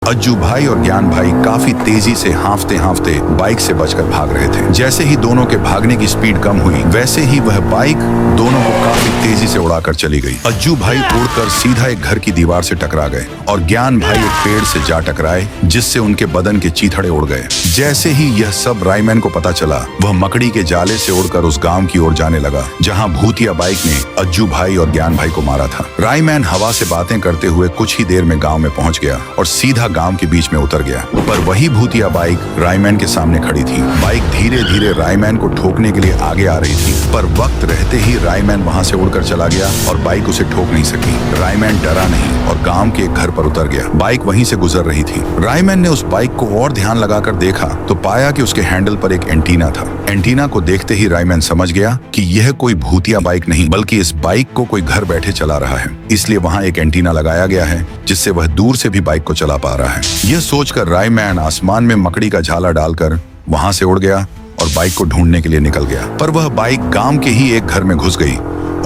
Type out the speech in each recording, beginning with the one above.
अज्जू भाई और ज्ञान भाई काफी तेजी से हांफते हांफते बाइक से बचकर भाग रहे थे। जैसे ही दोनों के भागने की स्पीड कम हुई, वैसे ही वह बाइक दोनों को काफी तेजी से उड़ाकर चली गई। अज्जू भाई उड़कर सीधा एक घर की दीवार से टकरा गए और ज्ञान भाई एक पेड़ से जा टकराए, जिससे उनके बदन के चीथड़े उड़ गए। जैसे ही यह सब रायमैन को पता चला, वह मकड़ी के जाले से उड़कर उस गांव की ओर जाने लगा जहां भूतिया बाइक ने अज्जू भाई और ज्ञान भाई को मारा था। रायमैन हवा से बातें करते हुए कुछ ही देर में गांव में पहुंच गया और सीधा गांव के बीच में उतर गया। पर वही भूतिया बाइक रायमैन के सामने खड़ी थी। बाइक धीरे धीरे रायमैन को ठोकने के लिए आगे आ रही थी, पर वक्त रहते ही रायमैन वहां से उड़कर चला गया और बाइक उसे ठोक नहीं सकी। रायमैन डरा नहीं और गांव के एक घर पर उतर गया। बाइक वहीं से गुजर रही थी। रायमैन ने उस बाइक को और ध्यान लगाकर देखा तो पाया कि उसके हैंडल पर एक एंटीना था। एंटीना को देखते ही रायमैन समझ गया कि यह कोई भूतिया बाइक नहीं, बल्कि इस बाइक को कोई घर बैठे चला रहा है। इसलिए वहां एक एंटीना लगाया गया है, जिससे वह दूर से भी बाइक को चला पा रहा है। यह सोचकर रायमैन आसमान में मकड़ी का झाला डालकर वहां से उड़ गया और बाइक को ढूंढने के लिए निकल गया। पर वह बाइक गांव के ही एक घर में घुस गई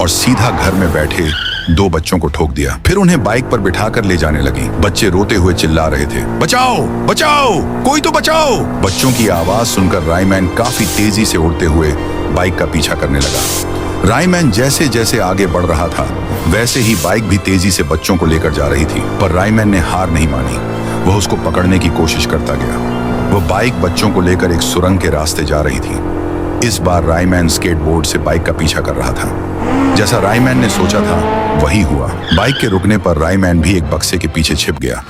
और सीधा घर में बैठे दो बच्चों को ठोक दिया। फिर उन्हें बाइक पर बिठाकर ले जाने लगी। बच्चे रोते हुए चिल्ला रहे थे, बचाओ बचाओ, कोई तो बचाओ। बच्चों की आवाज सुनकर रायमैन काफी तेजी से उड़ते हुए बाइक का पीछा करने लगा। रायमैन जैसे जैसे आगे बढ़ रहा था, वैसे ही बाइक भी तेजी से बच्चों को लेकर जा रही थी। पर रायमैन ने हार नहीं मानी। वह उसको पकड़ने की कोशिश करता गया। वह बाइक बच्चों को लेकर एक सुरंग के रास्ते जा रही थी। इस बार रायमैन स्केटबोर्ड से बाइक का पीछा कर रहा था। जैसा रायमैन ने सोचा था, वही हुआ। बाइक के रुकने पर रायमैन भी एक बक्से के पीछे छिप गया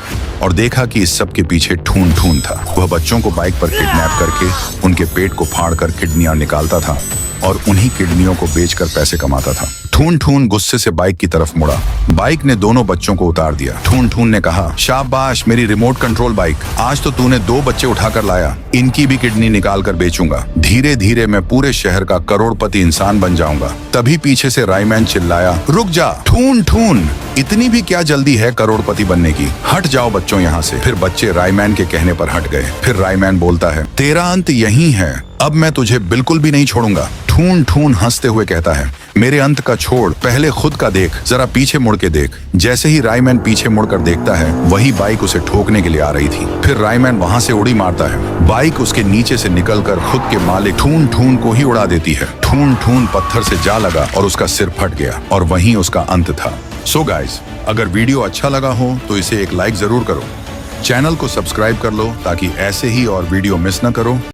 और देखा कि इस सब के पीछे ठून ठून था। वह बच्चों को बाइक पर किडनैप करके उनके पेट को फाड़कर किडनियां निकालता था और उन्हीं किडनियों को बेचकर पैसे कमाता था। ठून ठून गुस्से से बाइक की तरफ मुड़ा। बाइक ने दोनों बच्चों को उतार दिया। ठून ठून ने कहा, शाबाश मेरी रिमोट कंट्रोल बाइक, आज तो तूने दो बच्चे उठाकर लाया। इनकी भी किडनी निकाल कर बेचूंगा। धीरे धीरे मैं पूरे शहर का करोड़पति इंसान बन जाऊंगा। तभी पीछे से रायमैन चिल्लाया, रुक जा ठून ठून, इतनी भी क्या जल्दी है करोड़पति बनने की? हट जाओ बच्चों यहाँ से। फिर बच्चे रायमैन के कहने पर हट गए। फिर रायमैन बोलता है, तेरा अंत यही है, अब मैं तुझे बिल्कुल भी नहीं छोड़ूंगा। ठून ठून हंसते हुए कहता है, मेरे अंत का छोड़, पहले खुद का देख, जरा पीछे मुड़ के देख। जैसे ही रायमैन पीछे मुड़कर देखता है, वही बाइक उसे ठोकने के लिए आ रही थी। फिर रायमैन वहां से उड़ी मारता है। बाइक उसके नीचे से निकलकर खुद के मालिक ठून ठून को ही उड़ा देती है। ठून ठून पत्थर से जा लगा और उसका सिर फट गया और वहीं उसका अंत था। सो गाइस, अगर वीडियो अच्छा लगा हो तो इसे एक लाइक जरूर करो। चैनल को सब्सक्राइब कर लो ताकि ऐसे ही और वीडियो मिस न करो।